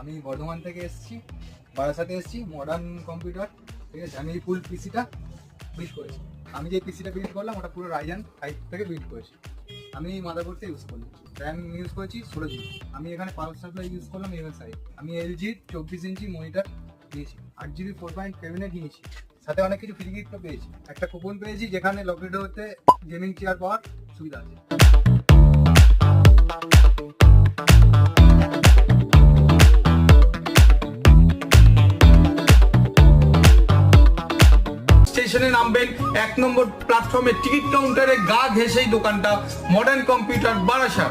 আমি বর্ধমান থেকে এসেছি, বারাসাতে এসেছি, মডার্ন কম্পিউটার, ঠিক আছে। আমি এই ফুল পিসিটা বিল্ড করেছি। আমি যে পিসিটা বিল্ড করলাম ওটা পুরো রাইজেন 5 থেকে বিল্ড করেছি। আমি মাদারবোর্ডটা ইউজ করি, র্যাম ইউজ করেছি 16 GB। আমি এখানে পাওয়ার সাপ্লাই ইউজ করলাম MSI। আমি LG-র 24 ইঞ্চি মনিটর নিয়েছি, 8GB 4.7 নিয়েছি। সাথে অনেক কিছু ফ্রি গিফটও পেয়েছি। একটা কুপন পেয়েছি যেখানে লকেট হতে গেমিং চেয়ার পাওয়ার সুবিধা আছে। স্টেশনে নামবেন, 1 নম্বর প্ল্যাটফর্মে টিকিট কাউন্টারে গা ঘেঁষেই দোকানটা, মডার্ন কম্পিউটার বারাসাত।